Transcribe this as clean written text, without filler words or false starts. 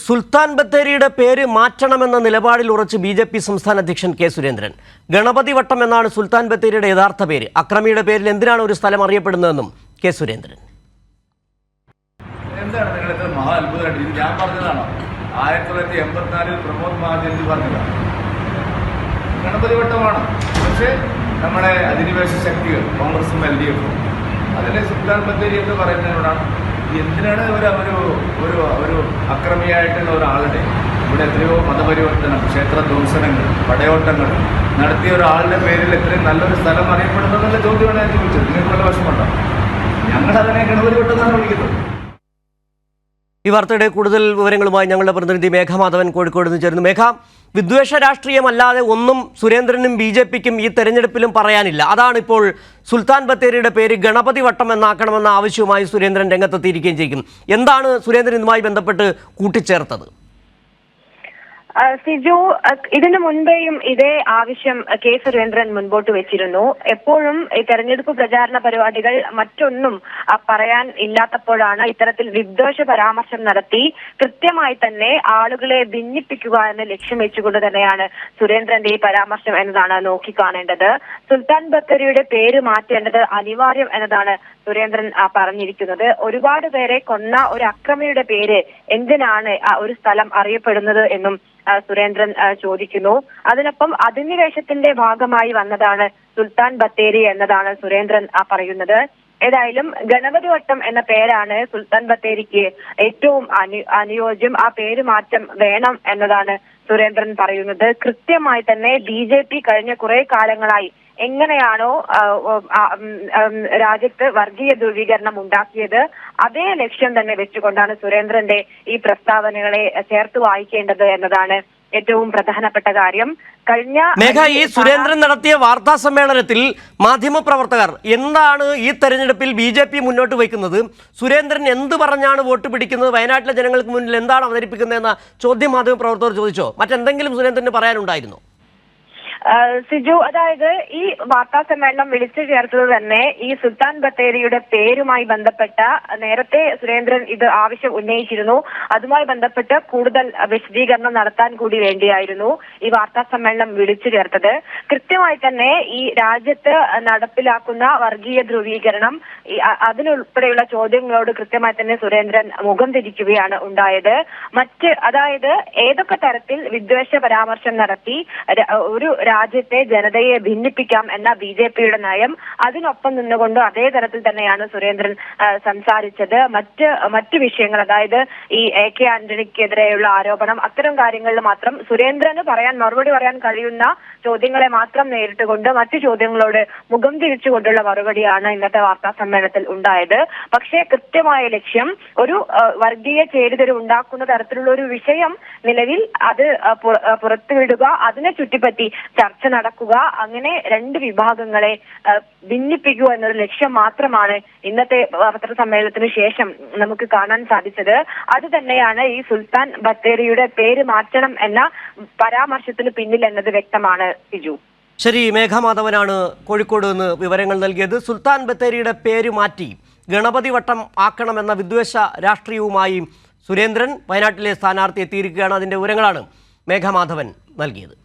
സുൽത്താൻ ബത്തേരിയുടെ പേര് മാറ്റണമെന്ന നിലപാടിൽ ഉറച്ച് ബി.ജെ.പി. സംസ്ഥാന അധ്യക്ഷൻ കെ സുരേന്ദ്രൻ. ഗണപതി വട്ടം എന്നാണ് സുൽത്താൻ ബത്തേരിയുടെ യഥാർത്ഥ പേര്. അക്രമിയുടെ പേരിൽ എന്തിനാണ് ഒരു സ്ഥലം അറിയപ്പെടുന്നതെന്നും കെ സുരേന്ദ്രൻ. എന്താണ് നിങ്ങളിത് മഹാ അത്ഭുതമായിട്ട് ഇത് ഞാൻ പറഞ്ഞതാണോ? 1984 പ്രമോദ് മഹാജൻ പറഞ്ഞതാണ്. ഗണപതി വട്ടമാണ്. പക്ഷേ നമ്മുടെ അധിനിവേശ ശക്തികൾ കോൺഗ്രസും LDF-ഉം അതിലെ സുൽത്താൻ ബത്തേരി എന്ന് പറയുന്നതിനോടാണ് എന്തിനാണ് ഒരു അക്രമിയായിട്ടുള്ള ഒരാളുടെ ഇവിടെ എത്രയോ മതപരിവർത്തനം, ക്ഷേത്ര ധ്വംസനങ്ങൾ, പടയോട്ടങ്ങൾ നടത്തിയ ഒരാളുടെ പേരിൽ എത്രയും നല്ലൊരു സ്ഥലം അറിയപ്പെടുന്നതെന്നുള്ള ചോദ്യമാണ് ഞാൻ ചോദിച്ചത്. നിങ്ങൾക്ക് വല്ല വശമുണ്ടോ? ഞങ്ങളതിനെ ഗണപതി വട്ടെന്നാണ് വിളിക്കുന്നത്. ഈ വാർത്തയുടെ കൂടുതൽ വിവരങ്ങളുമായി ഞങ്ങളുടെ പ്രതിനിധി മേഘമാധവൻ കോഴിക്കോട് നിന്ന് ചേരുന്നു. മേഘ, വിദ്വേഷ രാഷ്ട്രീയമല്ലാതെ ഒന്നും സുരേന്ദ്രനും ബി.ജെ.പിക്കും ഈ തെരഞ്ഞെടുപ്പിലും പറയാനില്ല. അതാണ് ഇപ്പോൾ സുൽത്താൻ ബത്തേരിയുടെ പേര് ഗണപതി വട്ടം എന്നാക്കണമെന്ന ആവശ്യവുമായി സുരേന്ദ്രൻ രംഗത്തെത്തിയിരിക്കുകയും ചെയ്യും. എന്താണ് സുരേന്ദ്രൻ ഇതുമായി ബന്ധപ്പെട്ട് കൂട്ടിച്ചേർത്തത്? സിജു, ഇതിനു മുൻപേയും ഇതേ ആവശ്യം കെ സുരേന്ദ്രൻ മുൻപോട്ട് വെച്ചിരുന്നു. എപ്പോഴും ഈ തെരഞ്ഞെടുപ്പ് പ്രചാരണ പരിപാടികൾ മറ്റൊന്നും പറയാൻ ഇല്ലാത്തപ്പോഴാണ് ഇത്തരത്തിൽ വിദ്വേഷ പരാമർശം നടത്തി കൃത്യമായി തന്നെ ആളുകളെ ഭിന്നിപ്പിക്കുക എന്ന ലക്ഷ്യം വെച്ചുകൊണ്ട് തന്നെയാണ് സുരേന്ദ്രന്റെ ഈ പരാമർശം എന്നതാണ് നോക്കിക്കാണേണ്ടത്. സുൽത്താൻ ബത്തേരിയുടെ പേര് മാറ്റേണ്ടത് അനിവാര്യം എന്നതാണ് സുരേന്ദ്രൻ പറഞ്ഞിരിക്കുന്നത്. ഒരുപാട് പേരെ കൊന്ന ഒരു അക്രമിയുടെ പേര് എന്തിനാണ് ഒരു സ്ഥലം അറിയപ്പെടുന്നത് എന്നും സുരേന്ദ്രൻ ചോദിക്കുന്നു. അതിനൊപ്പം അധിനിവേശത്തിന്റെ ഭാഗമായി വന്നതാണ് സുൽത്താൻ ബത്തേരി എന്നതാണ് സുരേന്ദ്രൻ പറയുന്നത്. ഏതായാലും ഗണപതി വട്ടം എന്ന പേരാണ് സുൽത്താൻ ബത്തേരിക്ക് ഏറ്റവും അനുയോജ്യം. ആ പേര് മാറ്റം വേണം എന്നതാണ് സുരേന്ദ്രൻ പറയുന്നത്. കൃത്യമായി തന്നെ ബി.ജെ.പി. കഴിഞ്ഞ കുറെ കാലങ്ങളായി എങ്ങനെയാണോ രാജ്യത്ത് വർഗീയ ധ്രുവീകരണം ഉണ്ടാക്കിയത്, അതേ ലക്ഷ്യം തന്നെ വെച്ചുകൊണ്ടാണ് സുരേന്ദ്രന്റെ ഈ പ്രസ്താവനകളെ ചേർത്ത് വായിക്കേണ്ടത് എന്നതാണ് ഏറ്റവും പ്രധാനപ്പെട്ട കാര്യം. ഈ സുരേന്ദ്രൻ നടത്തിയ വാർത്താ സമ്മേളനത്തിൽ മാധ്യമപ്രവർത്തകർ എന്താണ് ഈ തെരഞ്ഞെടുപ്പിൽ ബി.ജെ.പി. മുന്നോട്ട് വയ്ക്കുന്നത്, സുരേന്ദ്രൻ എന്ത് പറഞ്ഞാണ് വോട്ട് പിടിക്കുന്നത്, വയനാട്ടിലെ ജനങ്ങൾക്ക് മുന്നിൽ എന്താണ് അവതരിപ്പിക്കുന്നതെന്ന ചോദ്യം മാധ്യമപ്രവർത്തകർ ചോദിച്ചോ? മറ്റെന്തെങ്കിലും സുരേന്ദ്രന് പറയാനുണ്ടായിരുന്നോ? സിജു, അതായത് ഈ വാർത്താ സമ്മേളനം വിളിച്ചു ചേർത്തത് തന്നെ ഈ സുൽത്താൻ ബത്തേരിയുടെ പേരുമായി ബന്ധപ്പെട്ട നേരത്തെ സുരേന്ദ്രൻ ഇത് ആവശ്യം ഉന്നയിച്ചിരുന്നു. അതുമായി ബന്ധപ്പെട്ട് കൂടുതൽ വിശദീകരണം നടത്താൻ കൂടി വേണ്ടിയായിരുന്നു ഈ വാർത്താ സമ്മേളനം വിളിച്ചു ചേർത്തത്. കൃത്യമായി തന്നെ ഈ രാജ്യത്ത് നടപ്പിലാക്കുന്ന വർഗീയ ധ്രുവീകരണം അതിനുൾപ്പെടെയുള്ള ചോദ്യങ്ങളോട് കൃത്യമായി തന്നെ സുരേന്ദ്രൻ മുഖം തിരിക്കുകയാണ് ഉണ്ടായത്. അതായത് ഏതൊക്കെ തരത്തിൽ വിദ്വേഷ പരാമർശം നടത്തി ഒരു രാജ്യത്തെ ജനതയെ ഭിന്നിപ്പിക്കാം എന്ന ബി.ജെ.പിയുടെ നയം, അതിനൊപ്പം നിന്നുകൊണ്ട് അതേ തരത്തിൽ തന്നെയാണ് സുരേന്ദ്രൻ സംസാരിച്ചത്. മറ്റ് വിഷയങ്ങൾ, അതായത് ഈ A.K. ആന്റണിക്കെതിരെയുള്ള ആരോപണം, അത്തരം കാര്യങ്ങളിൽ മാത്രം സുരേന്ദ്രന് മറുപടി പറയാൻ കഴിയുന്ന ചോദ്യങ്ങളെ മാത്രം നേരിട്ടുകൊണ്ട് മറ്റു ചോദ്യങ്ങളോട് മുഖം തിരിച്ചുകൊണ്ടുള്ള മറുപടിയാണ് ഇന്നത്തെ വാർത്താ സമ്മേളനത്തിൽ ഉണ്ടായത്. പക്ഷേ കൃത്യമായ ലക്ഷ്യം ഒരു വർഗീയ ചേരിതിരിവ് ഉണ്ടാക്കുന്ന തരത്തിലുള്ള ഒരു വിഷയം നിലവിൽ അത് പുറത്തുവിടുക, അതിനെ ചുറ്റിപ്പറ്റി ചർച്ച നടക്കുക, അങ്ങനെ രണ്ട് വിഭാഗങ്ങളെ ഭിന്നിപ്പിക്കുക എന്നൊരു ലക്ഷ്യം മാത്രമാണ് ഇന്നത്തെ പത്രസമ്മേളനത്തിന് ശേഷം നമുക്ക് കാണാൻ സാധിച്ചത്. അത് തന്നെയാണ് ഈ സുൽത്താൻ ബത്തേരിയുടെ പേര് മാറ്റണം എന്ന പരാമർശത്തിന് പിന്നിൽ എന്നത് വ്യക്തമാണ്. സിജു, ശരി. മേഘമാധവനാണ് കോഴിക്കോട് നിന്ന് വിവരങ്ങൾ നൽകിയത്. സുൽത്താൻ ബത്തേരിയുടെ പേര് മാറ്റി ഗണപതി വട്ടം ആക്കണമെന്ന വിദ്വേഷ രാഷ്ട്രീയവുമായി സുരേന്ദ്രൻ വയനാട്ടിലെ സ്ഥാനാർത്ഥി എത്തിയിരിക്കുകയാണ്. അതിൻ്റെ വിവരങ്ങളാണ് മേഘമാധവൻ നൽകിയത്.